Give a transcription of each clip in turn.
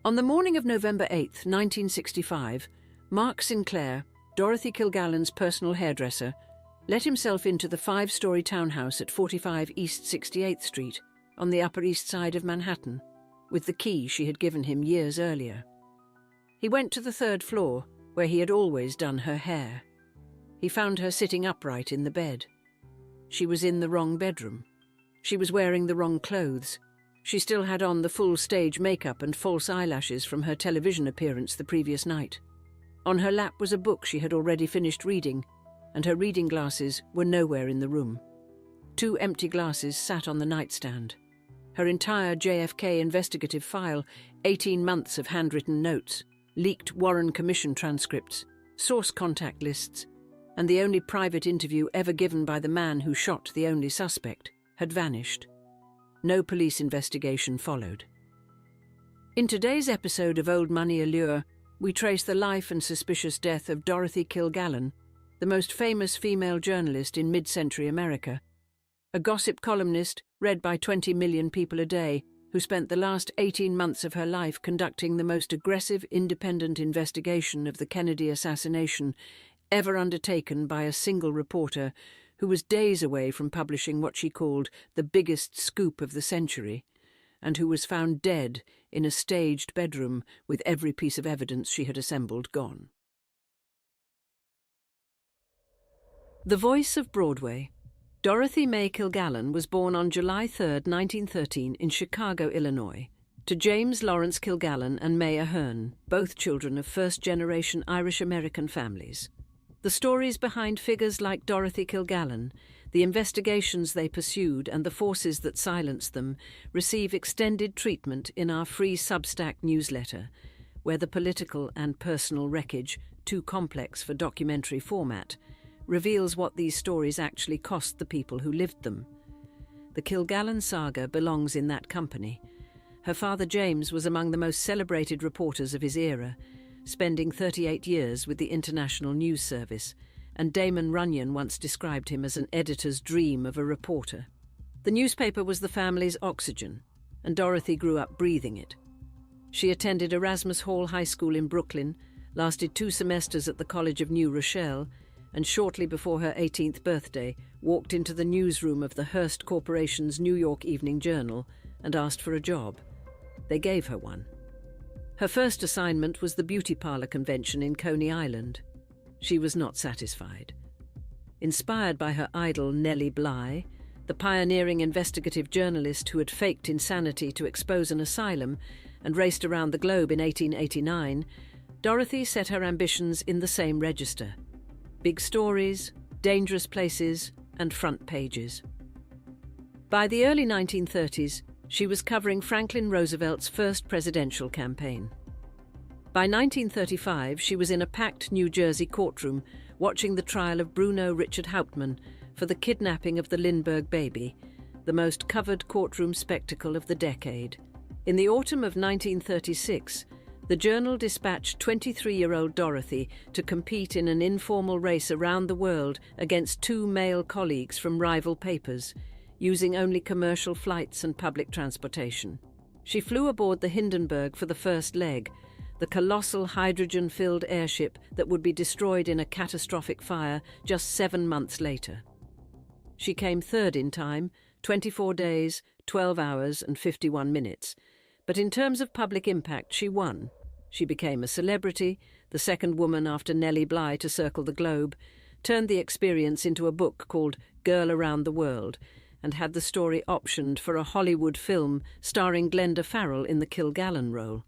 On the morning of November 8, 1965, Mark Sinclair, Dorothy Kilgallen's personal hairdresser, let himself into the 5-story townhouse at 45 East 68th Street on the Upper East Side of Manhattan, with the key she had given him years earlier. He went to the 3rd floor, where he had always done her hair. He found her sitting upright in the bed. She was in the wrong bedroom. She was wearing the wrong clothes. She still had on the full stage makeup and false eyelashes from her television appearance the previous night. On her lap was a book she had already finished reading, and her reading glasses were nowhere in the room. 2 empty glasses sat on the nightstand. Her entire JFK investigative file, 18 months of handwritten notes, leaked Warren Commission transcripts, source contact lists, and the only private interview ever given by the man who shot the only suspect, had vanished. No police investigation followed. In today's episode of Old Money Allure, we trace the life and suspicious death of Dorothy Kilgallen, the most famous female journalist in mid-century America, a gossip columnist read by 20 million people a day, who spent the last 18 months of her life conducting the most aggressive independent investigation of the Kennedy assassination ever undertaken by a single reporter, who was days away from publishing what she called the biggest scoop of the century, and who was found dead in a staged bedroom with every piece of evidence she had assembled gone. The Voice of Broadway. Dorothy Mae Kilgallen was born on July 3, 1913 in Chicago, Illinois, to James Lawrence Kilgallen and Mae Ahern, both children of first-generation Irish-American families. The stories behind figures like Dorothy Kilgallen, the investigations they pursued and the forces that silenced them receive extended treatment in our free Substack newsletter, where the political and personal wreckage, too complex for documentary format, reveals what these stories actually cost the people who lived them. The Kilgallen saga belongs in that company. Her father James was among the most celebrated reporters of his era, spending 38 years with the International News Service, and Damon Runyon once described him as an editor's dream of a reporter. The newspaper was the family's oxygen, and Dorothy grew up breathing it. She attended Erasmus Hall High School in Brooklyn, lasted 2 semesters at the College of New Rochelle, and shortly before her 18th birthday walked into the newsroom of the Hearst Corporation's New York Evening Journal and asked for a job. They gave her one. Her first assignment was the beauty parlor convention in Coney Island. She was not satisfied. Inspired by her idol Nellie Bly, the pioneering investigative journalist who had faked insanity to expose an asylum and raced around the globe in 1889, Dorothy set her ambitions in the same register: big stories, dangerous places, and front pages. By the early 1930s, she was covering Franklin Roosevelt's first presidential campaign. By 1935, she was in a packed New Jersey courtroom watching the trial of Bruno Richard Hauptmann for the kidnapping of the Lindbergh baby, the most covered courtroom spectacle of the decade. In the autumn of 1936, the Journal dispatched 23-year-old Dorothy to compete in an informal race around the world against 2 male colleagues from rival papers, using only commercial flights and public transportation. She flew aboard the Hindenburg for the first leg, the colossal hydrogen-filled airship that would be destroyed in a catastrophic fire just 7 months later. She came third in time, 24 days, 12 hours and 51 minutes. But in terms of public impact, she won. She became a celebrity, the second woman after Nellie Bly to circle the globe, turned the experience into a book called Girl Around the World, and had the story optioned for a Hollywood film starring Glenda Farrell in the Kilgallen role.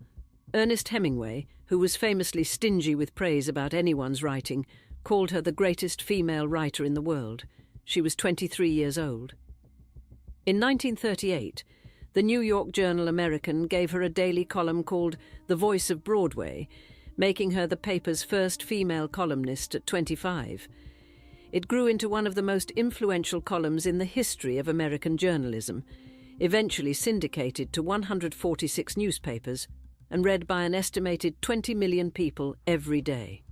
Ernest Hemingway, who was famously stingy with praise about anyone's writing, called her the greatest female writer in the world. She was 23 years old. In 1938, the New York Journal-American gave her a daily column called The Voice of Broadway, making her the paper's first female columnist at 25. It grew into one of the most influential columns in the history of American journalism, eventually syndicated to 146 newspapers and read by an estimated 20 million people every day.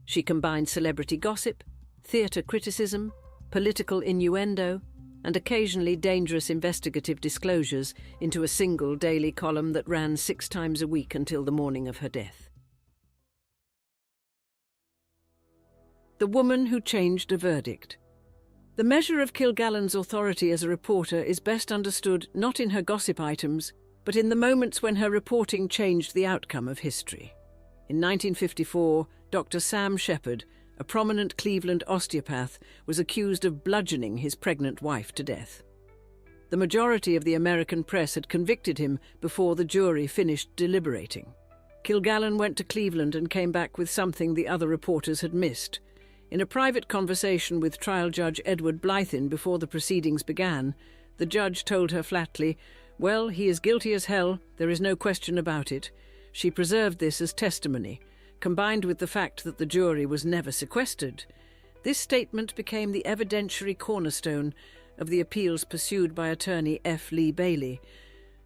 She combined celebrity gossip, theatre criticism, political innuendo, and occasionally dangerous investigative disclosures into a single daily column that ran 6 times a week until the morning of her death. The woman who changed a verdict. The measure of Kilgallen's authority as a reporter is best understood not in her gossip items, but in the moments when her reporting changed the outcome of history. In 1954, Dr. Sam Shepard, a prominent Cleveland osteopath, was accused of bludgeoning his pregnant wife to death. The majority of the American press had convicted him before the jury finished deliberating. Kilgallen went to Cleveland and came back with something the other reporters had missed. In a private conversation with trial judge Edward Blythin before the proceedings began, the judge told her flatly, "Well, he is guilty as hell, there is no question about it." She preserved this as testimony, combined with the fact that the jury was never sequestered. This statement became the evidentiary cornerstone of the appeals pursued by attorney F. Lee Bailey,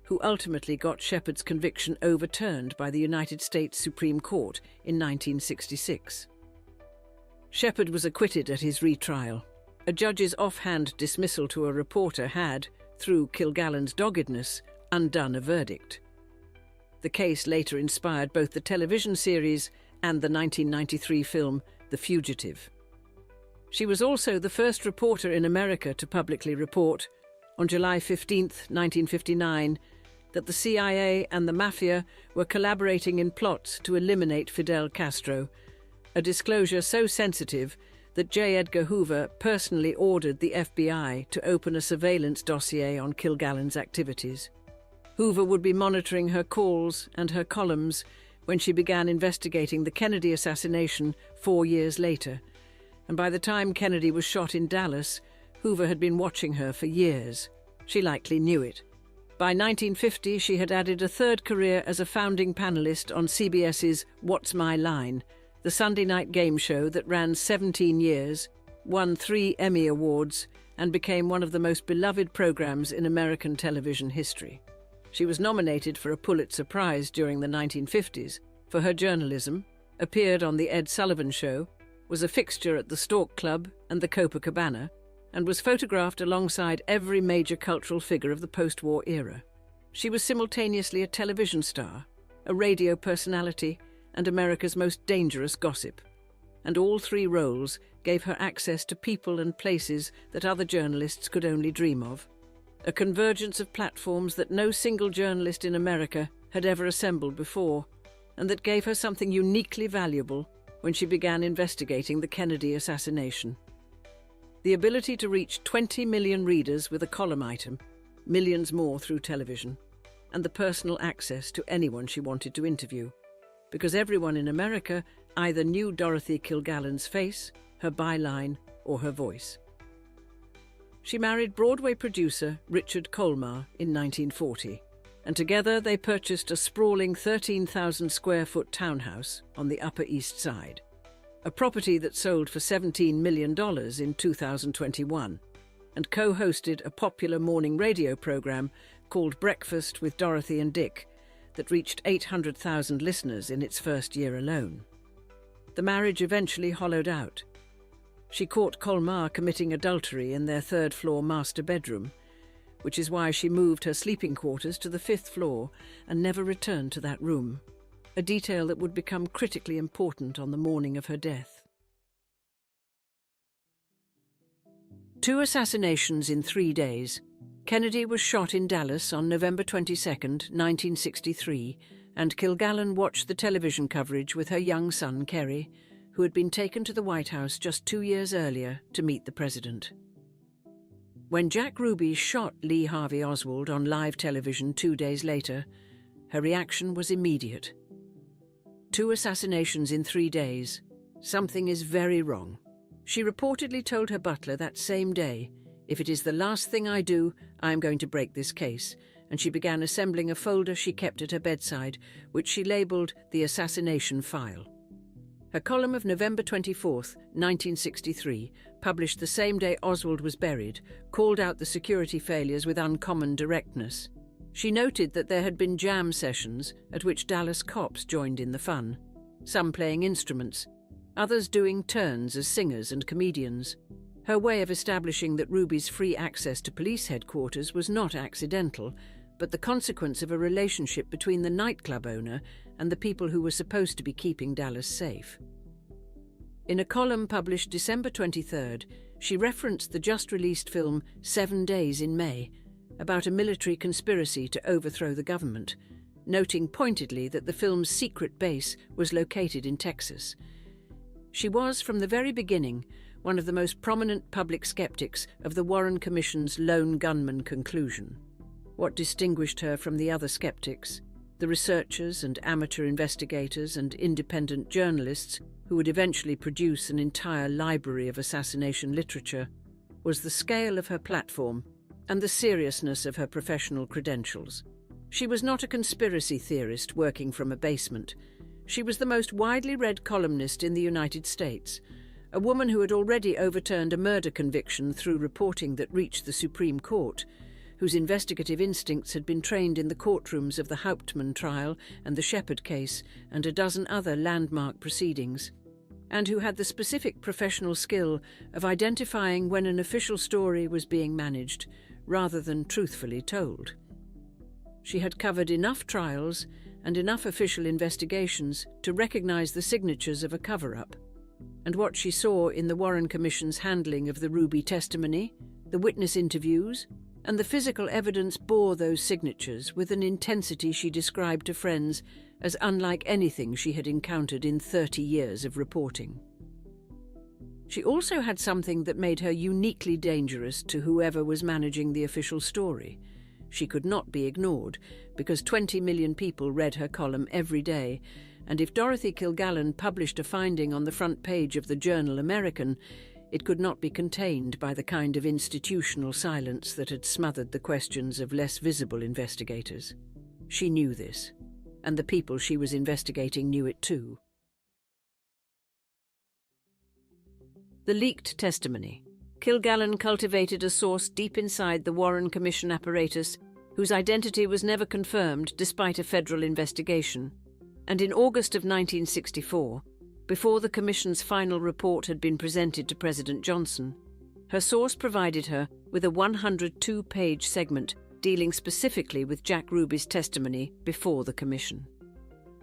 who ultimately got Shepard's conviction overturned by the United States Supreme Court in 1966. Shepard was acquitted at his retrial. A judge's offhand dismissal to a reporter had, through Kilgallen's doggedness, undone a verdict. The case later inspired both the television series and the 1993 film The Fugitive. She was also the first reporter in America to publicly report, on July 15, 1959, that the CIA and the Mafia were collaborating in plots to eliminate Fidel Castro, a disclosure so sensitive that J. Edgar Hoover personally ordered the FBI to open a surveillance dossier on Kilgallen's activities. Hoover would be monitoring her calls and her columns when she began investigating the Kennedy assassination 4 years later, and by the time Kennedy was shot in Dallas, Hoover had been watching her for years. She likely knew it. By 1950, she had added a third career as a founding panelist on CBS's What's My Line, the Sunday night game show that ran 17 years, won 3 Emmy Awards, and became one of the most beloved programs in American television history. She was nominated for a Pulitzer Prize during the 1950s for her journalism, appeared on The Ed Sullivan Show, was a fixture at the Stork Club and the Copacabana, and was photographed alongside every major cultural figure of the post-war era. She was simultaneously a television star, a radio personality, and America's most dangerous gossip. And all 3 roles gave her access to people and places that other journalists could only dream of. A convergence of platforms that no single journalist in America had ever assembled before, and that gave her something uniquely valuable when she began investigating the Kennedy assassination. The ability to reach 20 million readers with a column item, millions more through television, and the personal access to anyone she wanted to interview, because everyone in America either knew Dorothy Kilgallen's face, her byline, or her voice. She married Broadway producer Richard Colmar in 1940, and together they purchased a sprawling 13,000-square-foot townhouse on the Upper East Side, a property that sold for $17 million in 2021, and co-hosted a popular morning radio program called Breakfast with Dorothy and Dick that reached 800,000 listeners in its first year alone. The marriage eventually hollowed out. She caught Colmar committing adultery in their 3rd-floor master bedroom, which is why she moved her sleeping quarters to the 5th floor and never returned to that room, a detail that would become critically important on the morning of her death. 2 assassinations in 3 days. Kennedy was shot in Dallas on November 22, 1963, and Kilgallen watched the television coverage with her young son, Kerry, who had been taken to the White House just 2 years earlier to meet the president. When Jack Ruby shot Lee Harvey Oswald on live television 2 days later, her reaction was immediate. 2 assassinations in 3 days. Something is very wrong. She reportedly told her butler that same day, "If it is the last thing I do, I am going to break this case," and she began assembling a folder she kept at her bedside, which she labelled the assassination file. Her column of November 24, 1963, published the same day Oswald was buried, called out the security failures with uncommon directness. She noted that there had been jam sessions at which Dallas cops joined in the fun, some playing instruments, others doing turns as singers and comedians. Her way of establishing that Ruby's free access to police headquarters was not accidental, but the consequence of a relationship between the nightclub owner and the people who were supposed to be keeping Dallas safe. In a column published December 23rd, she referenced the just-released film 7 Days in May, about a military conspiracy to overthrow the government, noting pointedly that the film's secret base was located in Texas. She was, from the very beginning, one of the most prominent public skeptics of the Warren Commission's lone gunman conclusion. What distinguished her from the other skeptics, the researchers and amateur investigators and independent journalists who would eventually produce an entire library of assassination literature, was the scale of her platform and the seriousness of her professional credentials. She was not a conspiracy theorist working from a basement. She was the most widely read columnist in the United States, a woman who had already overturned a murder conviction through reporting that reached the Supreme Court, whose investigative instincts had been trained in the courtrooms of the Hauptmann trial and the Shepard case and a dozen other landmark proceedings, and who had the specific professional skill of identifying when an official story was being managed rather than truthfully told. She had covered enough trials and enough official investigations to recognize the signatures of a cover-up, and what she saw in the Warren Commission's handling of the Ruby testimony, the witness interviews, and the physical evidence bore those signatures with an intensity she described to friends as unlike anything she had encountered in 30 years of reporting. She also had something that made her uniquely dangerous to whoever was managing the official story. She could not be ignored, because 20 million people read her column every day, and if Dorothy Kilgallen published a finding on the front page of the journal American, it could not be contained by the kind of institutional silence that had smothered the questions of less visible investigators. She knew this, and the people she was investigating knew it too. The leaked testimony. Kilgallen cultivated a source deep inside the Warren Commission apparatus whose identity was never confirmed despite a federal investigation, and in August of 1964, before the Commission's final report had been presented to President Johnson, her source provided her with a 102-page segment dealing specifically with Jack Ruby's testimony before the Commission.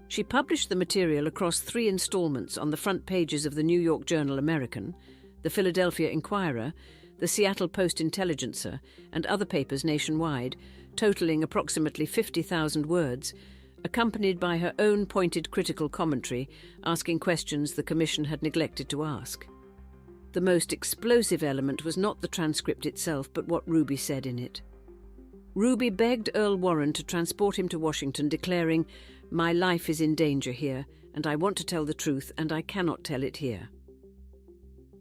She published the material across 3 installments on the front pages of the New York Journal American, the Philadelphia Inquirer, the Seattle Post-Intelligencer, and other papers nationwide, totaling approximately 50,000 words, accompanied by her own pointed critical commentary, asking questions the Commission had neglected to ask. The most explosive element was not the transcript itself, but what Ruby said in it. Ruby begged Earl Warren to transport him to Washington, declaring, "My life is in danger here, and I want to tell the truth, and I cannot tell it here."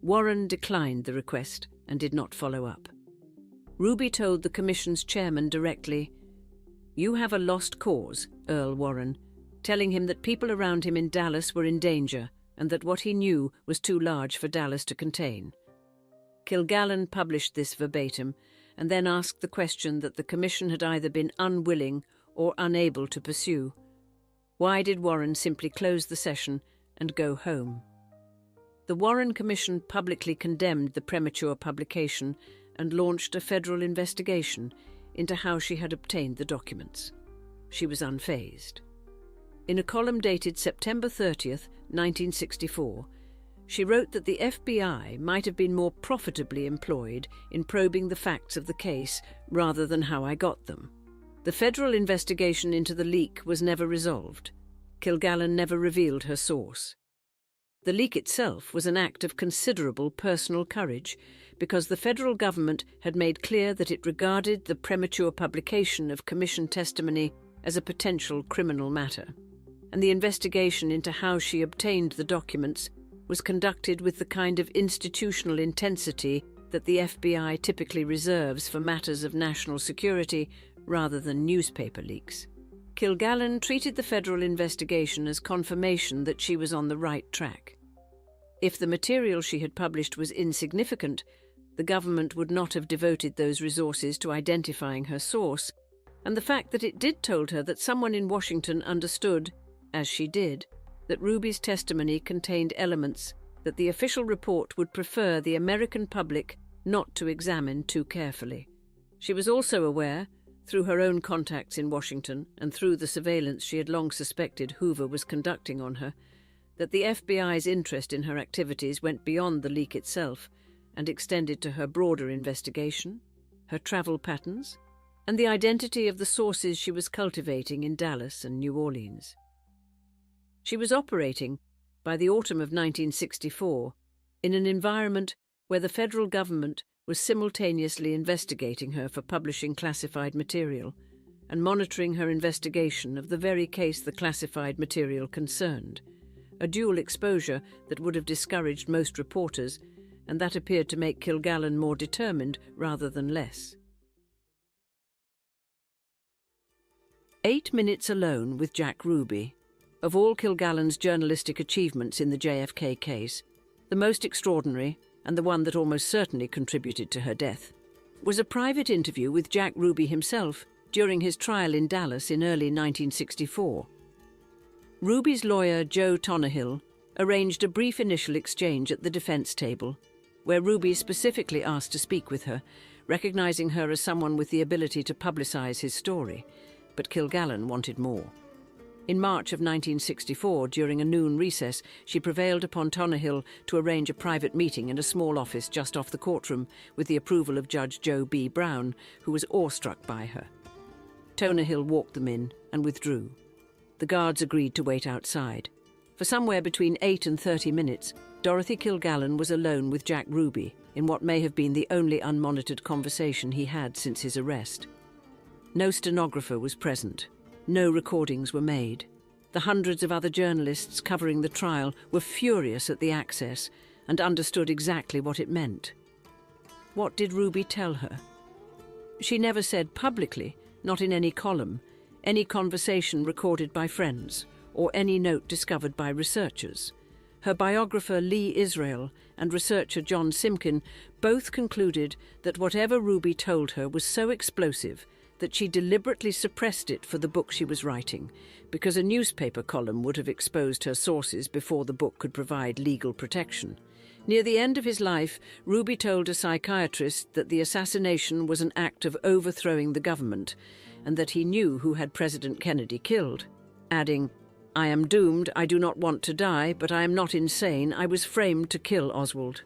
Warren declined the request and did not follow up. Ruby told the Commission's chairman directly, "You have a lost cause, Earl Warren," telling him that people around him in Dallas were in danger and that what he knew was too large for Dallas to contain. Kilgallen published this verbatim and then asked the question that the Commission had either been unwilling or unable to pursue. Why did Warren simply close the session and go home? The Warren Commission publicly condemned the premature publication and launched a federal investigation into how she had obtained the documents. She was unfazed. In a column dated September 30th, 1964, she wrote that the FBI might have been more profitably employed in probing the facts of the case rather than how I got them. The federal investigation into the leak was never resolved. Kilgallen never revealed her source. The leak itself was an act of considerable personal courage, because the federal government had made clear that it regarded the premature publication of Commission testimony as a potential criminal matter, and the investigation into how she obtained the documents was conducted with the kind of institutional intensity that the FBI typically reserves for matters of national security rather than newspaper leaks. Kilgallen treated the federal investigation as confirmation that she was on the right track. If the material she had published was insignificant, the government would not have devoted those resources to identifying her source, and the fact that it did told her that someone in Washington understood, as she did, that Ruby's testimony contained elements that the official report would prefer the American public not to examine too carefully. She was also aware, through her own contacts in Washington and through the surveillance she had long suspected Hoover was conducting on her, that the FBI's interest in her activities went beyond the leak itself and extended to her broader investigation, her travel patterns, and the identity of the sources she was cultivating in Dallas and New Orleans. She was operating, by the autumn of 1964, in an environment where the federal government was simultaneously investigating her for publishing classified material and monitoring her investigation of the very case the classified material concerned, a dual exposure that would have discouraged most reporters and that appeared to make Kilgallen more determined rather than less. 8 minutes alone with Jack Ruby. Of all Kilgallen's journalistic achievements in the JFK case, the most extraordinary, and the one that almost certainly contributed to her death, was a private interview with Jack Ruby himself during his trial in Dallas in early 1964. Ruby's lawyer, Joe Tonnahill, arranged a brief initial exchange at the defense table, where Ruby specifically asked to speak with her, recognizing her as someone with the ability to publicize his story, but Kilgallen wanted more. In March of 1964, during a noon recess, she prevailed upon Tonnahill to arrange a private meeting in a small office just off the courtroom with the approval of Judge Joe B. Brown, who was awestruck by her. Tonnahill walked them in and withdrew. The guards agreed to wait outside. For somewhere between 8 and 30 minutes, Dorothy Kilgallen was alone with Jack Ruby in what may have been the only unmonitored conversation he had since his arrest. No stenographer was present. No recordings were made. The hundreds of other journalists covering the trial were furious at the access and understood exactly what it meant. What did Ruby tell her? She never said publicly, not in any column, any conversation recorded by friends, or any note discovered by researchers. Her biographer Lee Israel and researcher John Simkin both concluded that whatever Ruby told her was so explosive that she deliberately suppressed it for the book she was writing, because a newspaper column would have exposed her sources before the book could provide legal protection. Near the end of his life, Ruby told a psychiatrist that the assassination was an act of overthrowing the government, and that he knew who had President Kennedy killed, adding, "I am doomed, I do not want to die, but I am not insane, I was framed to kill Oswald."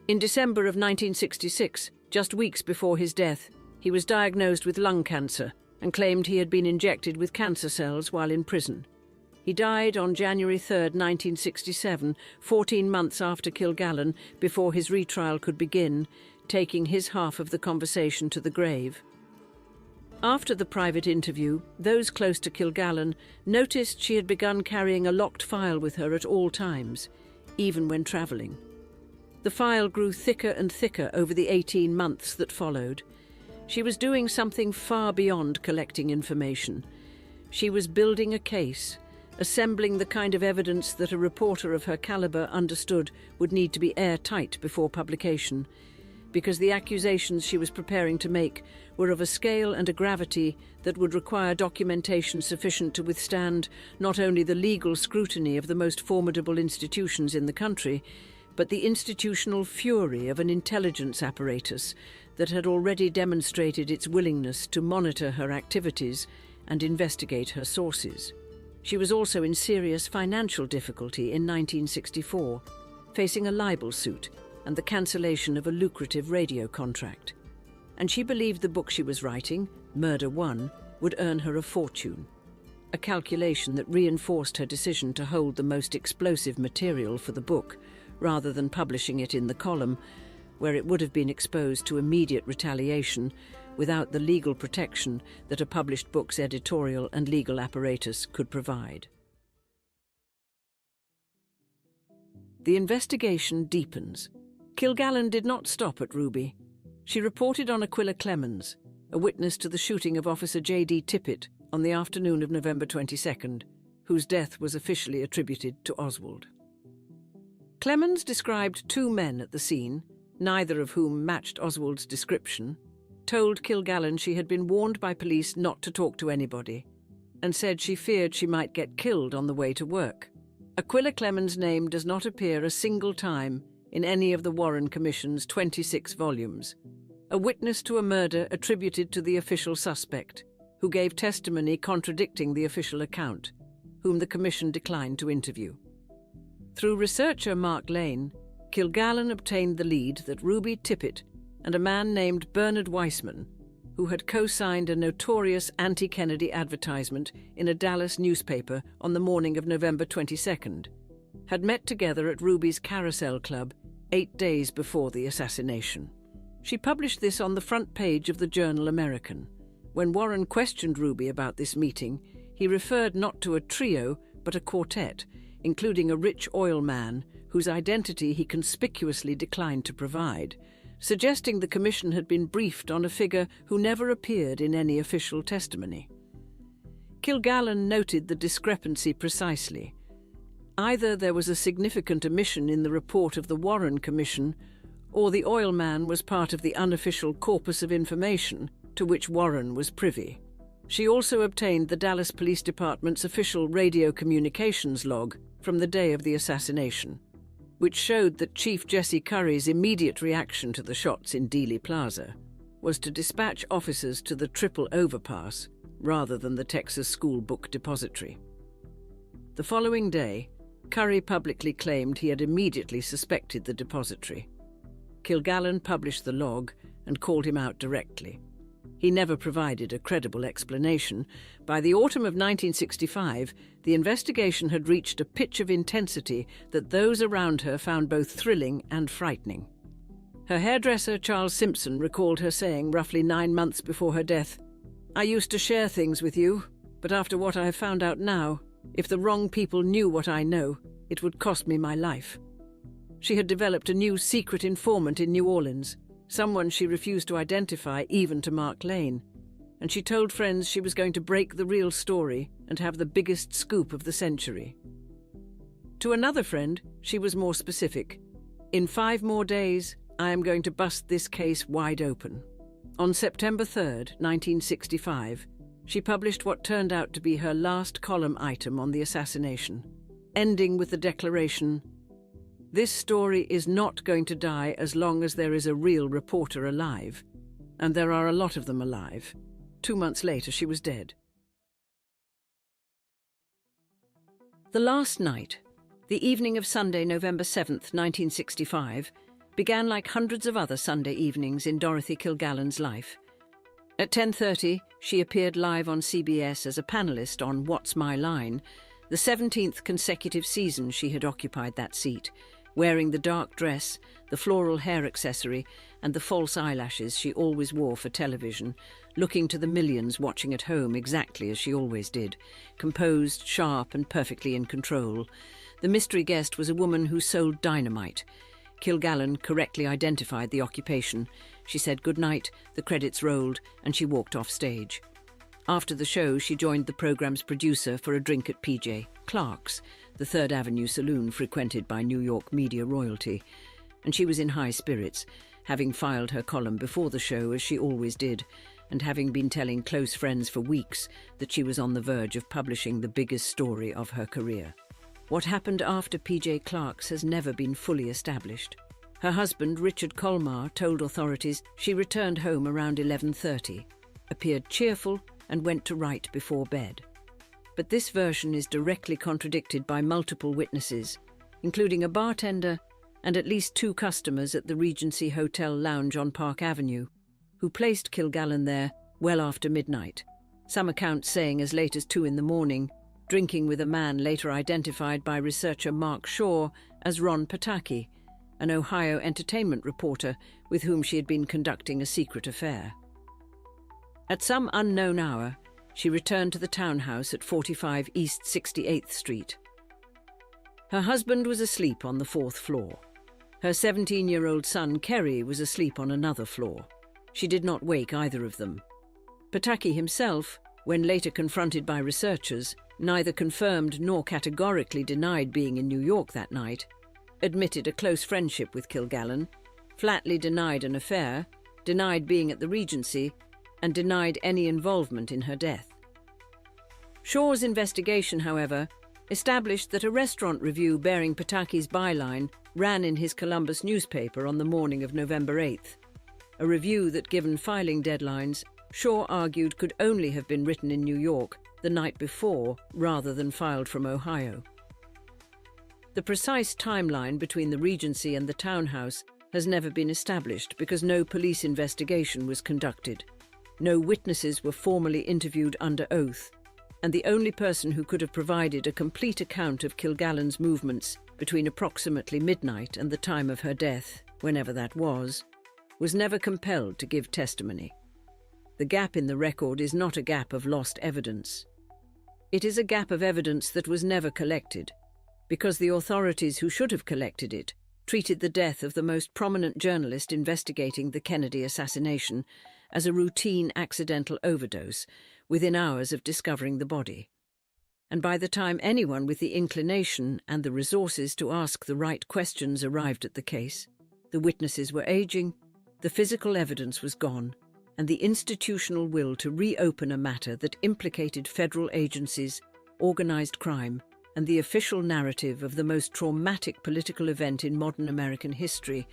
In December of 1966, just weeks before his death, he was diagnosed with lung cancer and claimed he had been injected with cancer cells while in prison. He died on January 3, 1967, 14 months after Kilgallen, before his retrial could begin, taking his half of the conversation to the grave. After the private interview, those close to Kilgallen noticed she had begun carrying a locked file with her at all times, even when travelling. The file grew thicker and thicker over the 18 months that followed. She was doing something far beyond collecting information. She was building a case, assembling the kind of evidence that a reporter of her caliber understood would need to be airtight before publication, because the accusations she was preparing to make were of a scale and a gravity that would require documentation sufficient to withstand not only the legal scrutiny of the most formidable institutions in the country, but the institutional fury of an intelligence apparatus that had already demonstrated its willingness to monitor her activities and investigate her sources. She was also in serious financial difficulty in 1964, facing a libel suit and the cancellation of a lucrative radio contract. And she believed the book she was writing, Murder One, would earn her a fortune, a calculation that reinforced her decision to hold the most explosive material for the book, rather than publishing it in the column, where it would have been exposed to immediate retaliation without the legal protection that a published book's editorial and legal apparatus could provide. The investigation deepens. Kilgallen did not stop at Ruby. She reported on Aquila Clemens, a witness to the shooting of Officer J.D. Tippit on the afternoon of November 22nd, whose death was officially attributed to Oswald. Clemens described 2 men at the scene, neither of whom matched Oswald's description, told Kilgallen she had been warned by police not to talk to anybody, and said she feared she might get killed on the way to work. Aquila Clemens' name does not appear a single time in any of the Warren Commission's 26 volumes. A witness to a murder attributed to the official suspect, who gave testimony contradicting the official account, whom the Commission declined to interview. Through researcher Mark Lane, Kilgallen obtained the lead that Ruby Tippett and a man named Bernard Weissman, who had co-signed a notorious anti-Kennedy advertisement in a Dallas newspaper on the morning of November 22nd, had met together at Ruby's Carousel Club 8 days before the assassination. She published this on the front page of the Journal American. When Warren questioned Ruby about this meeting, he referred not to a trio, but a quartet, including a rich oil man whose identity he conspicuously declined to provide, suggesting the Commission had been briefed on a figure who never appeared in any official testimony. Kilgallen noted the discrepancy precisely. Either there was a significant omission in the report of the Warren Commission, or the oil man was part of the unofficial corpus of information to which Warren was privy. She also obtained the Dallas Police Department's official radio communications log from the day of the assassination, which showed that Chief Jesse Curry's immediate reaction to the shots in Dealey Plaza was to dispatch officers to the Triple Overpass rather than the Texas School Book Depository. The following day, Curry publicly claimed he had immediately suspected the depository. Kilgallen published the log and called him out directly. He never provided a credible explanation. By the autumn of 1965, the investigation had reached a pitch of intensity that those around her found both thrilling and frightening. Her hairdresser, Charles Simpson, recalled her saying roughly 9 months before her death, "I used to share things with you, but after what I have found out now, if the wrong people knew what I know, it would cost me my life." She had developed a new secret informant in New Orleans, someone she refused to identify even to Mark Lane, and she told friends she was going to break the real story and have the biggest scoop of the century. To another friend, she was more specific. "In 5 more days, I am going to bust this case wide open." On September 3rd, 1965, she published what turned out to be her last column item on the assassination, ending with the declaration, "This story is not going to die as long as there is a real reporter alive, and there are a lot of them alive." 2 months later, she was dead. The last night, the evening of Sunday, November 7th, 1965, began like hundreds of other Sunday evenings in Dorothy Kilgallen's life. At 10:30, she appeared live on CBS as a panelist on What's My Line, the 17th consecutive season she had occupied that seat, wearing the dark dress, the floral hair accessory, and the false eyelashes she always wore for television, looking to the millions watching at home exactly as she always did, composed, sharp, and perfectly in control. The mystery guest was a woman who sold dynamite. Kilgallen correctly identified the occupation. She said goodnight, the credits rolled, and she walked off stage. After the show, she joined the program's producer for a drink at PJ Clark's, the Third Avenue saloon frequented by New York media royalty, and she was in high spirits, having filed her column before the show as she always did, and having been telling close friends for weeks that she was on the verge of publishing the biggest story of her career. What happened after PJ Clark's has never been fully established. Her husband, Richard Colmar, told authorities she returned home around 11:30, appeared cheerful, and went to write before bed. But this version is directly contradicted by multiple witnesses, including a bartender and at least 2 customers at the Regency Hotel Lounge on Park Avenue, who placed Kilgallen there well after midnight, some accounts saying as late as 2 in the morning, drinking with a man later identified by researcher Mark Shaw as Ron Pataki, an Ohio entertainment reporter with whom she had been conducting a secret affair. At some unknown hour, she returned to the townhouse at 45 East 68th Street. Her husband was asleep on the 4th floor. Her 17-year-old son, Kerry, was asleep on another floor. She did not wake either of them. Pataki himself, when later confronted by researchers, neither confirmed nor categorically denied being in New York that night, admitted a close friendship with Kilgallen, flatly denied an affair, denied being at the Regency, and denied any involvement in her death. Shaw's investigation, however, established that a restaurant review bearing Pataki's byline ran in his Columbus newspaper on the morning of November 8th, a review that, given filing deadlines, Shaw argued could only have been written in New York the night before rather than filed from Ohio. The precise timeline between the Regency and the townhouse has never been established because no police investigation was conducted. No witnesses were formally interviewed under oath, and the only person who could have provided a complete account of Kilgallen's movements between approximately midnight and the time of her death, whenever that was never compelled to give testimony. The gap in the record is not a gap of lost evidence. It is a gap of evidence that was never collected, because the authorities who should have collected it treated the death of the most prominent journalist investigating the Kennedy assassination as a routine accidental overdose within hours of discovering the body. And by the time anyone with the inclination and the resources to ask the right questions arrived at the case, the witnesses were aging, the physical evidence was gone, and the institutional will to reopen a matter that implicated federal agencies, organized crime, and the official narrative of the most traumatic political event in modern American history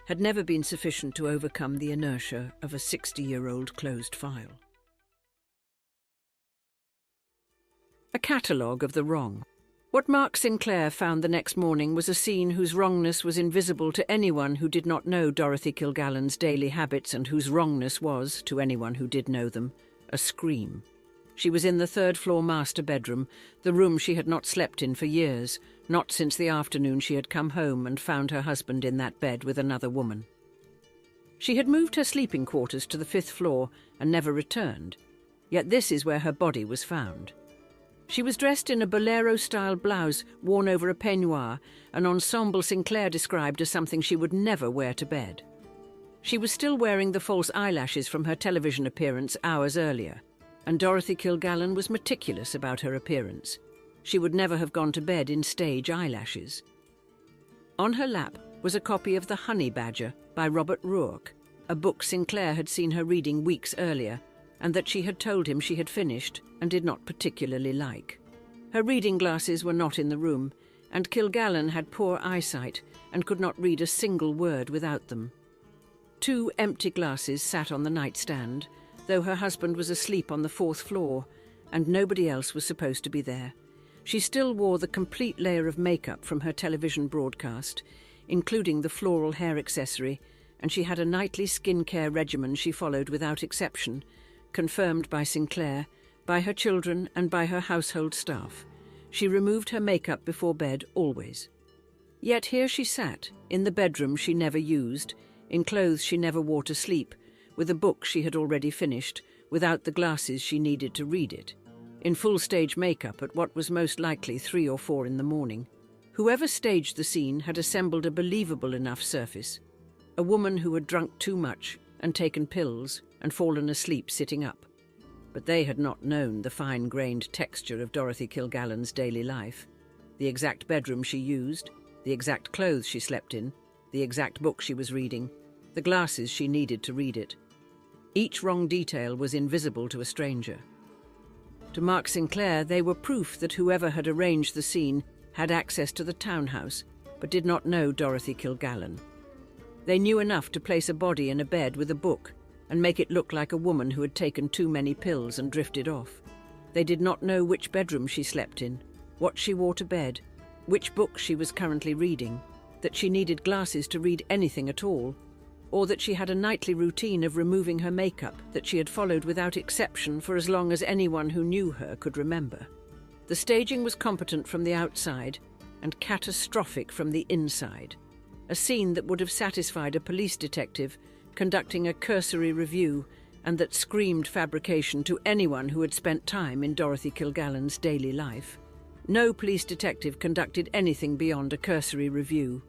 had never been sufficient to overcome the inertia of a 60-year-old closed file. A catalogue of the wrong. What Mark Sinclair found the next morning was a scene whose wrongness was invisible to anyone who did not know Dorothy Kilgallen's daily habits and whose wrongness was, to anyone who did know them, a scream. She was in the third-floor master bedroom, the room she had not slept in for years, not since the afternoon she had come home and found her husband in that bed with another woman. She had moved her sleeping quarters to the 5th floor and never returned, yet this is where her body was found. She was dressed in a bolero-style blouse worn over a peignoir, an ensemble Sinclair described as something she would never wear to bed. She was still wearing the false eyelashes from her television appearance hours earlier, and Dorothy Kilgallen was meticulous about her appearance. She would never have gone to bed in stage eyelashes. On her lap was a copy of The Honey Badger by Robert Ruark, a book Sinclair had seen her reading weeks earlier, and that she had told him she had finished and did not particularly like. Her reading glasses were not in the room, and Kilgallen had poor eyesight and could not read a single word without them. 2 empty glasses sat on the nightstand, though her husband was asleep on the 4th floor, and nobody else was supposed to be there. She still wore the complete layer of makeup from her television broadcast, including the floral hair accessory, and she had a nightly skincare regimen she followed without exception, confirmed by Sinclair, by her children and by her household staff. She removed her makeup before bed always. Yet here she sat, in the bedroom she never used, in clothes she never wore to sleep, with a book she had already finished, without the glasses she needed to read it, in full stage makeup at what was most likely 3 or 4 in the morning. Whoever staged the scene had assembled a believable enough surface. A woman who had drunk too much and taken pills and fallen asleep sitting up. But they had not known the fine-grained texture of Dorothy Kilgallen's daily life, the exact bedroom she used, the exact clothes she slept in, the exact book she was reading, the glasses she needed to read it. Each wrong detail was invisible to a stranger. To Mark Sinclair, they were proof that whoever had arranged the scene had access to the townhouse, but did not know Dorothy Kilgallen. They knew enough to place a body in a bed with a book and make it look like a woman who had taken too many pills and drifted off. They did not know which bedroom she slept in, what she wore to bed, which book she was currently reading, that she needed glasses to read anything at all, or that she had a nightly routine of removing her makeup that she had followed without exception for as long as anyone who knew her could remember. The staging was competent from the outside and catastrophic from the inside, a scene that would have satisfied a police detective conducting a cursory review and that screamed fabrication to anyone who had spent time in Dorothy Kilgallen's daily life. No police detective conducted anything beyond a cursory review.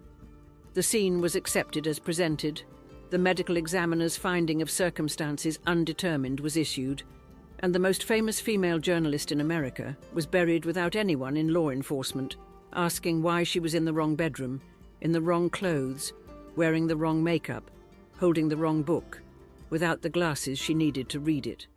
The scene was accepted as presented, the medical examiner's finding of circumstances undetermined was issued, and the most famous female journalist in America was buried without anyone in law enforcement asking why she was in the wrong bedroom, in the wrong clothes, wearing the wrong makeup, holding the wrong book, without the glasses she needed to read it.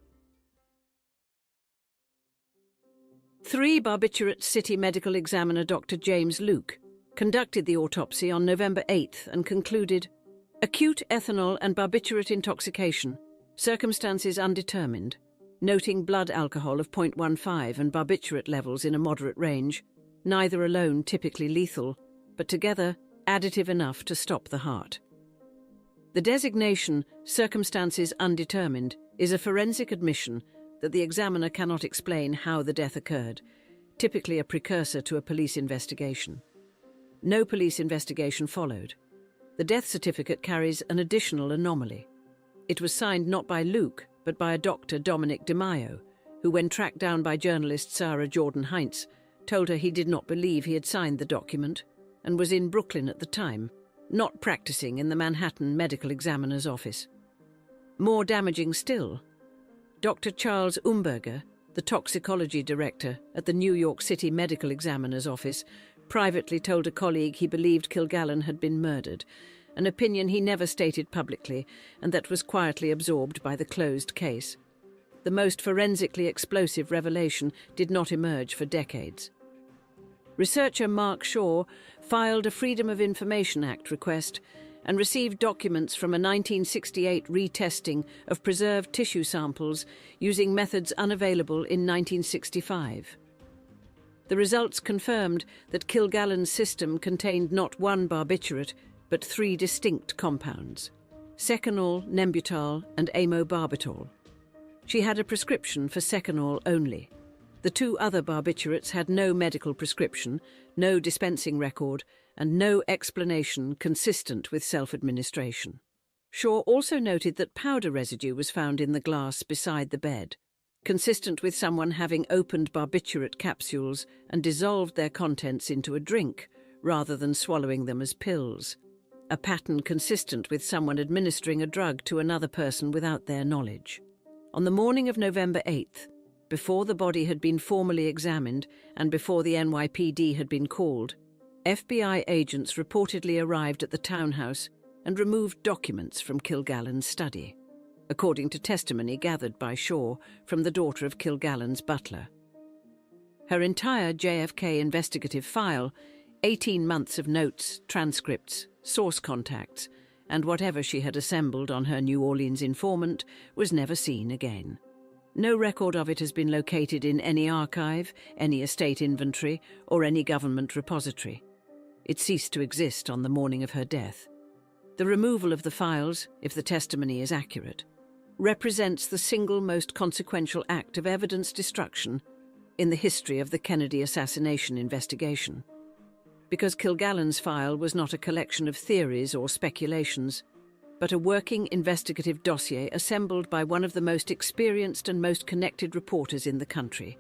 3. Barbiturate City Medical Examiner Dr. James Luke conducted the autopsy on November 8th and concluded, acute ethanol and barbiturate intoxication, circumstances undetermined, noting blood alcohol of 0.15 and barbiturate levels in a moderate range, neither alone typically lethal, but together additive enough to stop the heart. The designation, circumstances undetermined, is a forensic admission that the examiner cannot explain how the death occurred, typically a precursor to a police investigation. No police investigation followed. The death certificate carries an additional anomaly. It was signed not by Luke, but by a Dr. Dominic DeMaio, who, when tracked down by journalist Sarah Jordan Heinz, told her he did not believe he had signed the document and was in Brooklyn at the time, not practicing in the Manhattan Medical Examiner's office. More damaging still, Dr. Charles Umberger, the toxicology director at the New York City Medical Examiner's office, privately told a colleague he believed Kilgallen had been murdered, an opinion he never stated publicly and that was quietly absorbed by the closed case. The most forensically explosive revelation did not emerge for decades. Researcher Mark Shaw filed a Freedom of Information Act request and received documents from a 1968 retesting of preserved tissue samples using methods unavailable in 1965. The results confirmed that Kilgallen's system contained not one barbiturate, but 3 distinct compounds: seconal, nembutal, and amobarbital. She had a prescription for seconal only. The 2 other barbiturates had no medical prescription, no dispensing record, and no explanation consistent with self-administration. Shaw also noted that powder residue was found in the glass beside the bed, consistent with someone having opened barbiturate capsules and dissolved their contents into a drink, rather than swallowing them as pills, a pattern consistent with someone administering a drug to another person without their knowledge. On the morning of November 8th, before the body had been formally examined and before the NYPD had been called, FBI agents reportedly arrived at the townhouse and removed documents from Kilgallen's study, according to testimony gathered by Shaw from the daughter of Kilgallen's butler. Her entire JFK investigative file, 18 months of notes, transcripts, source contacts, and whatever she had assembled on her New Orleans informant, was never seen again. No record of it has been located in any archive, any estate inventory, or any government repository. It ceased to exist on the morning of her death. The removal of the files, if the testimony is accurate, represents the single most consequential act of evidence destruction in the history of the Kennedy assassination investigation. Because Kilgallen's file was not a collection of theories or speculations, but a working investigative dossier assembled by one of the most experienced and most connected reporters in the country,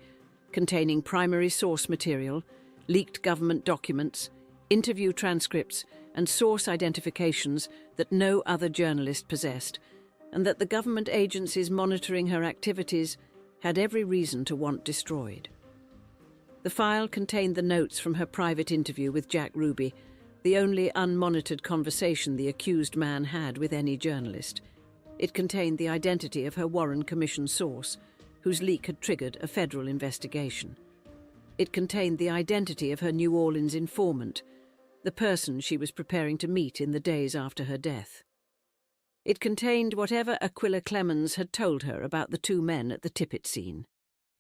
containing primary source material, leaked government documents, interview transcripts, and source identifications that no other journalist possessed, and that the government agencies monitoring her activities had every reason to want destroyed. The file contained the notes from her private interview with Jack Ruby, the only unmonitored conversation the accused man had with any journalist. It contained the identity of her Warren Commission source, whose leak had triggered a federal investigation. It contained the identity of her New Orleans informant, the person she was preparing to meet in the days after her death. It contained whatever Aquila Clemens had told her about the 2 men at the Tippit scene.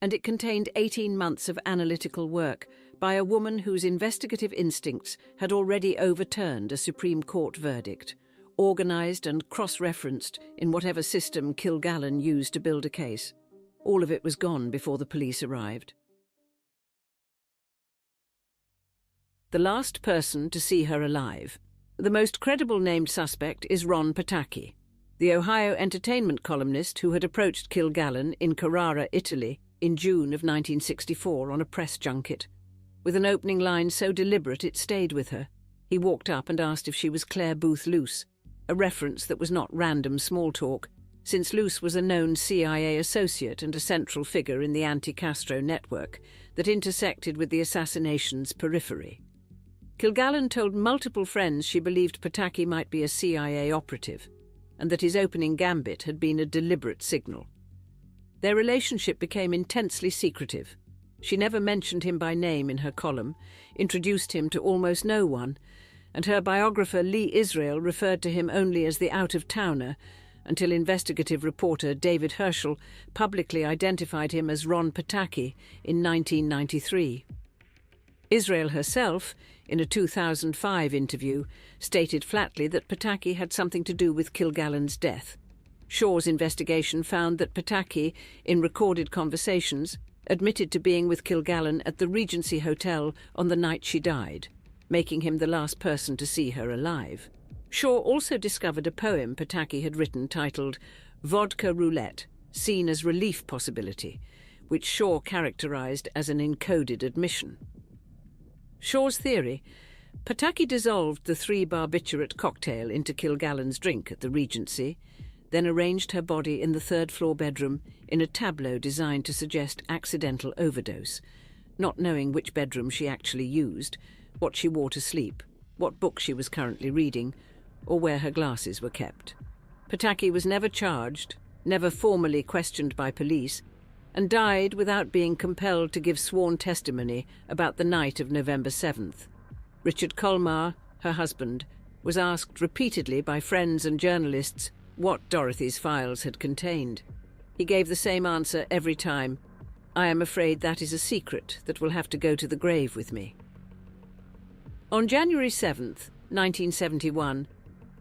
And it contained 18 months of analytical work by a woman whose investigative instincts had already overturned a Supreme Court verdict, organised and cross-referenced in whatever system Kilgallen used to build a case. All of it was gone before the police arrived. The last person to see her alive. The most credible named suspect is Ron Pataki, the Ohio entertainment columnist who had approached Kilgallen in Carrara, Italy, in June of 1964 on a press junket. With an opening line so deliberate it stayed with her, he walked up and asked if she was Claire Booth Luce, a reference that was not random small talk, since Luce was a known CIA associate and a central figure in the anti-Castro network that intersected with the assassination's periphery. Kilgallen told multiple friends she believed Pataki might be a CIA operative, and that his opening gambit had been a deliberate signal. Their relationship became intensely secretive. She never mentioned him by name in her column, introduced him to almost no one, and her biographer Lee Israel referred to him only as the out-of-towner, until investigative reporter David Herschel publicly identified him as Ron Pataki in 1993. Israel herself, in a 2005 interview, stated flatly that Pataki had something to do with Kilgallen's death. Shaw's investigation found that Pataki, in recorded conversations, admitted to being with Kilgallen at the Regency Hotel on the night she died, making him the last person to see her alive. Shaw also discovered a poem Pataki had written titled Vodka Roulette, seen as relief possibility, which Shaw characterized as an encoded admission. Shaw's theory: Pataki dissolved the 3-barbiturate cocktail into Kilgallen's drink at the Regency, then arranged her body in the third-floor bedroom in a tableau designed to suggest accidental overdose, not knowing which bedroom she actually used, what she wore to sleep, what book she was currently reading, or where her glasses were kept. Pataki was never charged, never formally questioned by police, and died without being compelled to give sworn testimony about the night of November 7th. Richard Colmar, her husband, was asked repeatedly by friends and journalists what Dorothy's files had contained. He gave the same answer every time: "I am afraid that is a secret that will have to go to the grave with me." On January 7th, 1971,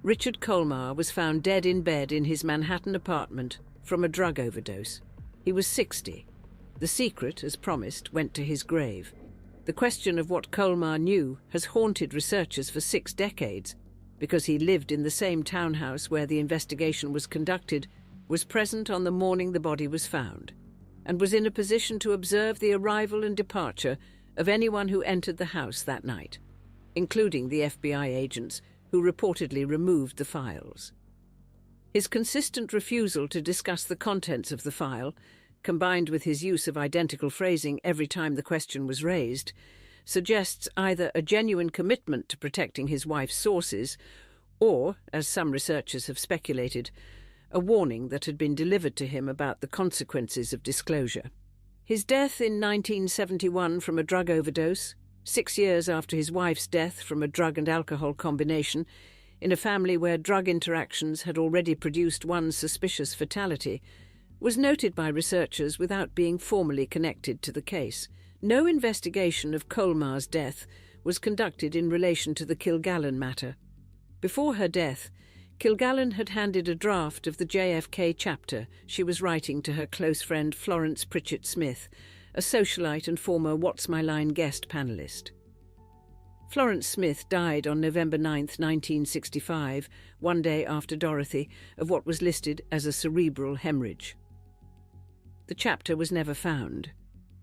Richard Colmar was found dead in bed in his Manhattan apartment from a drug overdose. He was 60. The secret, as promised, went to his grave. The question of what Colmar knew has haunted researchers for 6 decades, because he lived in the same townhouse where the investigation was conducted, was present on the morning the body was found, and was in a position to observe the arrival and departure of anyone who entered the house that night, including the FBI agents who reportedly removed the files. His consistent refusal to discuss the contents of the file, combined with his use of identical phrasing every time the question was raised, suggests either a genuine commitment to protecting his wife's sources or, as some researchers have speculated, a warning that had been delivered to him about the consequences of disclosure. His death in 1971 from a drug overdose, 6 years after his wife's death from a drug and alcohol combination, in a family where drug interactions had already produced one suspicious fatality, was noted by researchers without being formally connected to the case. No investigation of Colmar's death was conducted in relation to the Kilgallen matter. Before her death, Kilgallen had handed a draft of the JFK chapter she was writing to her close friend Florence Pritchett Smith, a socialite and former What's My Line guest panelist. Florence Smith died on November 9, 1965, one day after Dorothy, of what was listed as a cerebral hemorrhage. The chapter was never found.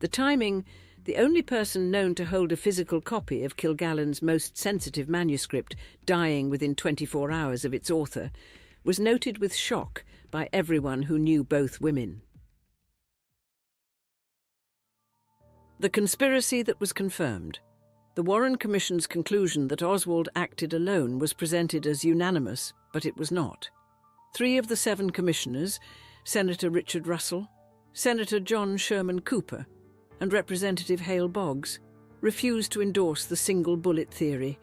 The timing: the only person known to hold a physical copy of Kilgallen's most sensitive manuscript dying within 24 hours of its author, was noted with shock by everyone who knew both women. The conspiracy that was confirmed. The Warren Commission's conclusion that Oswald acted alone was presented as unanimous, but it was not. 3 of the 7 commissioners, Senator Richard Russell, Senator John Sherman Cooper, and Representative Hale Boggs, refused to endorse the single bullet theory,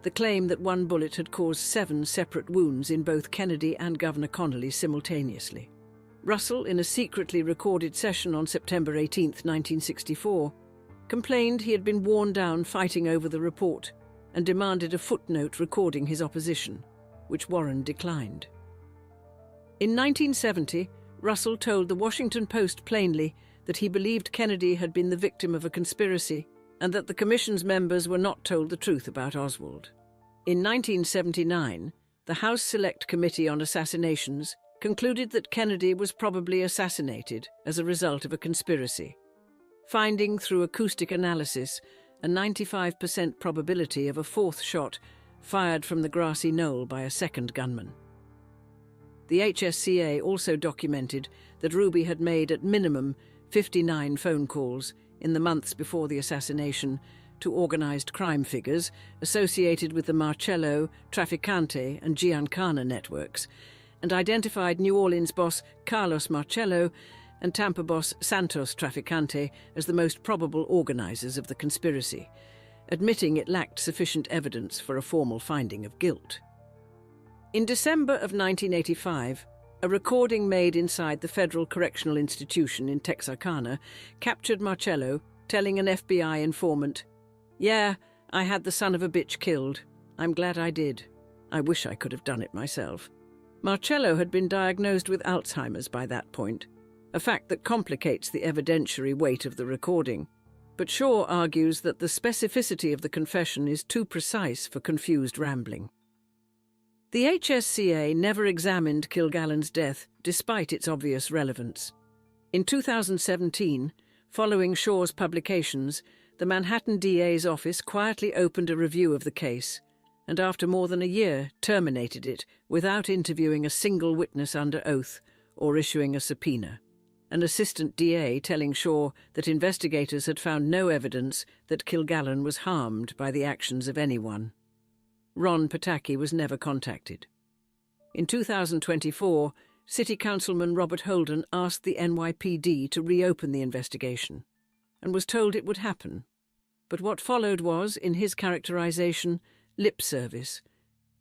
the claim that one bullet had caused 7 separate wounds in both Kennedy and Governor Connally simultaneously. Russell, in a secretly recorded session on September 18, 1964, complained he had been worn down fighting over the report and demanded a footnote recording his opposition, which Warren declined. In 1970, Russell told the Washington Post plainly that he believed Kennedy had been the victim of a conspiracy and that the Commission's members were not told the truth about Oswald. In 1979, the House Select Committee on Assassinations concluded that Kennedy was probably assassinated as a result of a conspiracy, finding through acoustic analysis a 95% probability of a 4th shot fired from the grassy knoll by a second gunman. The HSCA also documented that Ruby had made at minimum 59 phone calls in the months before the assassination to organized crime figures associated with the Marcello, Trafficante and Giancana networks, and identified New Orleans boss Carlos Marcello and Tampa boss Santos Traficante as the most probable organisers of the conspiracy, admitting it lacked sufficient evidence for a formal finding of guilt. In December of 1985, a recording made inside the Federal Correctional Institution in Texarkana captured Marcello telling an FBI informant, "Yeah, I had the son of a bitch killed. I'm glad I did. I wish I could have done it myself." Marcello had been diagnosed with Alzheimer's by that point, a fact that complicates the evidentiary weight of the recording. But Shaw argues that the specificity of the confession is too precise for confused rambling. The HSCA never examined Kilgallen's death, despite its obvious relevance. In 2017, following Shaw's publications, the Manhattan DA's office quietly opened a review of the case, and after more than a year terminated it without interviewing a single witness under oath or issuing a subpoena. An assistant DA telling Shaw that investigators had found no evidence that Kilgallen was harmed by the actions of anyone. Ron Pataki was never contacted. In 2024, City Councilman Robert Holden asked the NYPD to reopen the investigation, and was told it would happen. But what followed was, in his characterization, lip service,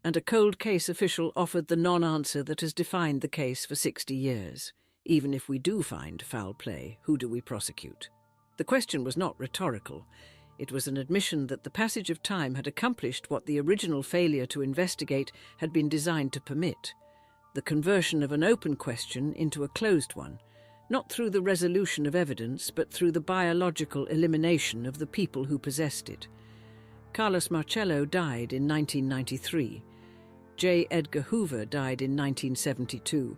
and a cold case official offered the non-answer that has defined the case for 60 years. Even if we do find foul play, who do we prosecute? The question was not rhetorical. It was an admission that the passage of time had accomplished what the original failure to investigate had been designed to permit: the conversion of an open question into a closed one, not through the resolution of evidence, but through the biological elimination of the people who possessed it. Carlos Marcello died in 1993. J. Edgar Hoover died in 1972.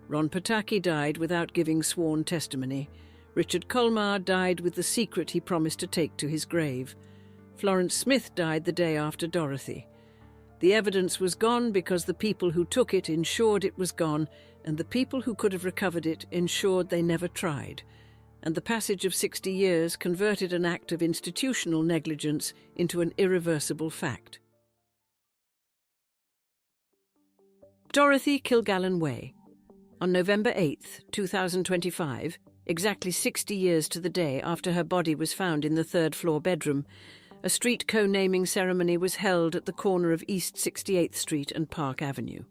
Ron Pataki died without giving sworn testimony. Richard Colmar died with the secret he promised to take to his grave. Florence Smith died the day after Dorothy. The evidence was gone because the people who took it ensured it was gone, and the people who could have recovered it ensured they never tried. And the passage of 60 years converted an act of institutional negligence into an irreversible fact. Dorothy Kilgallen Way. On November 8, 2025, exactly 60 years to the day after her body was found in the third-floor bedroom, a street co-naming ceremony was held at the corner of East 68th Street and Park Avenue.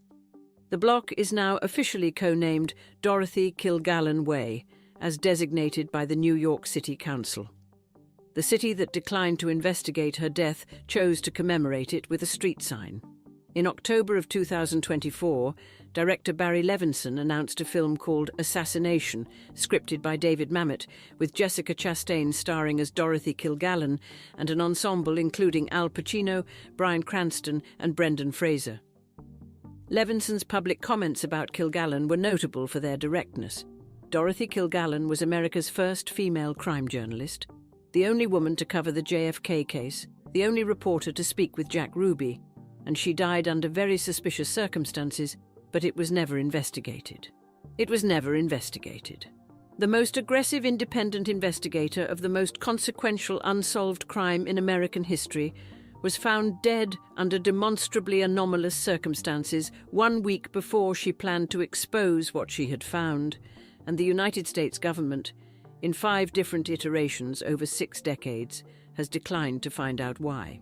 The block is now officially co-named Dorothy Kilgallen Way, as designated by the New York City Council. The city that declined to investigate her death chose to commemorate it with a street sign. In October of 2024, director Barry Levinson announced a film called Assassination, scripted by David Mamet, with Jessica Chastain starring as Dorothy Kilgallen and an ensemble including Al Pacino, Bryan Cranston and Brendan Fraser. Levinson's public comments about Kilgallen were notable for their directness. Dorothy Kilgallen was America's first female crime journalist, the only woman to cover the JFK case, the only reporter to speak with Jack Ruby, and she died under very suspicious circumstances, but it was never investigated. It was never investigated. The most aggressive independent investigator of the most consequential unsolved crime in American history was found dead under demonstrably anomalous circumstances 1 week before she planned to expose what she had found, and the United States government, in 5 different iterations over 6 decades, has declined to find out why.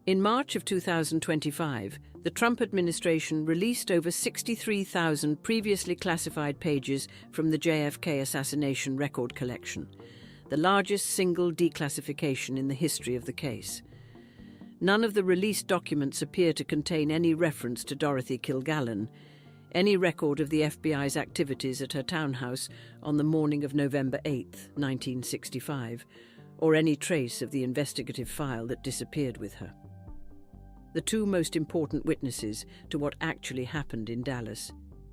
In March of 2025, the Trump administration released over 63,000 previously classified pages from the JFK assassination record collection, the largest single declassification in the history of the case. None of the released documents appear to contain any reference to Dorothy Kilgallen, any record of the FBI's activities at her townhouse on the morning of November 8, 1965, or any trace of the investigative file that disappeared with her. The 2 most important witnesses to what actually happened in Dallas,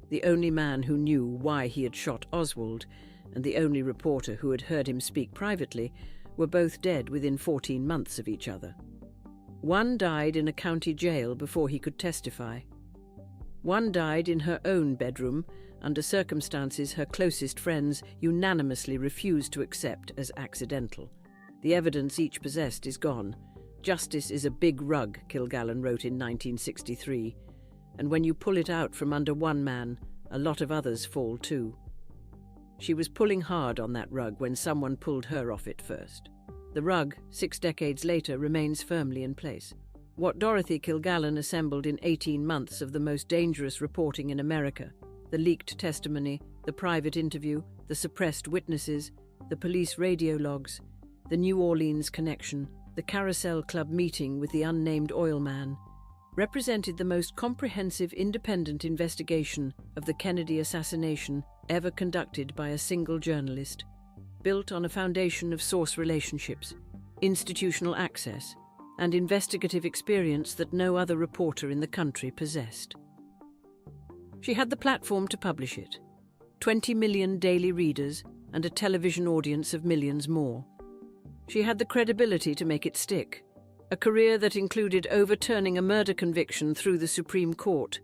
the only man who knew why he had shot Oswald, and the only reporter who had heard him speak privately, were both dead within 14 months of each other. One died in a county jail before he could testify. One died in her own bedroom, under circumstances her closest friends unanimously refused to accept as accidental. The evidence each possessed is gone. Justice is a big rug, Kilgallen wrote in 1963, and when you pull it out from under one man, a lot of others fall too. She was pulling hard on that rug when someone pulled her off it first. The rug, 6 decades later, remains firmly in place. What Dorothy Kilgallen assembled in 18 months of the most dangerous reporting in America, the leaked testimony, the private interview, the suppressed witnesses, the police radio logs, the New Orleans connection, the Carousel Club meeting with the unnamed oil man, represented the most comprehensive independent investigation of the Kennedy assassination ever conducted by a single journalist, built on a foundation of source relationships, institutional access, and investigative experience that no other reporter in the country possessed. She had the platform to publish it, 20 million daily readers and a television audience of millions more. She had the credibility to make it stick, a career that included overturning a murder conviction through the Supreme Court,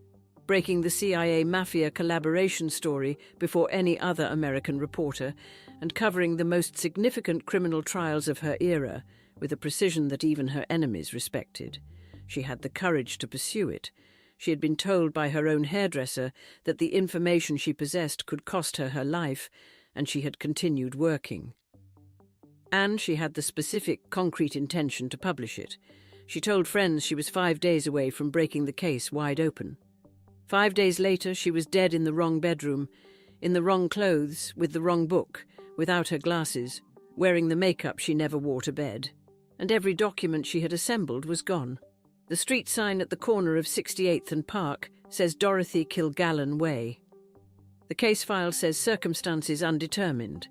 breaking the CIA mafia collaboration story before any other American reporter, and covering the most significant criminal trials of her era with a precision that even her enemies respected. She had the courage to pursue it. She had been told by her own hairdresser that the information she possessed could cost her her life, and she had continued working. And she had the specific, concrete intention to publish it. She told friends she was 5 days away from breaking the case wide open. 5 days later, she was dead in the wrong bedroom, in the wrong clothes, with the wrong book, without her glasses, wearing the makeup she never wore to bed. And every document she had assembled was gone. The street sign at the corner of 68th and Park says Dorothy Kilgallen Way. The case file says circumstances undetermined.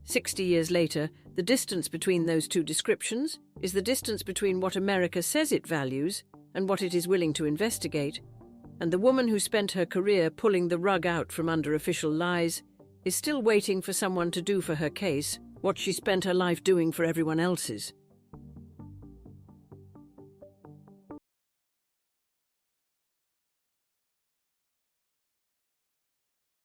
60 years later, the distance between those two descriptions is the distance between what America says it values and what it is willing to investigate, and the woman who spent her career pulling the rug out from under official lies is still waiting for someone to do for her case what she spent her life doing for everyone else's.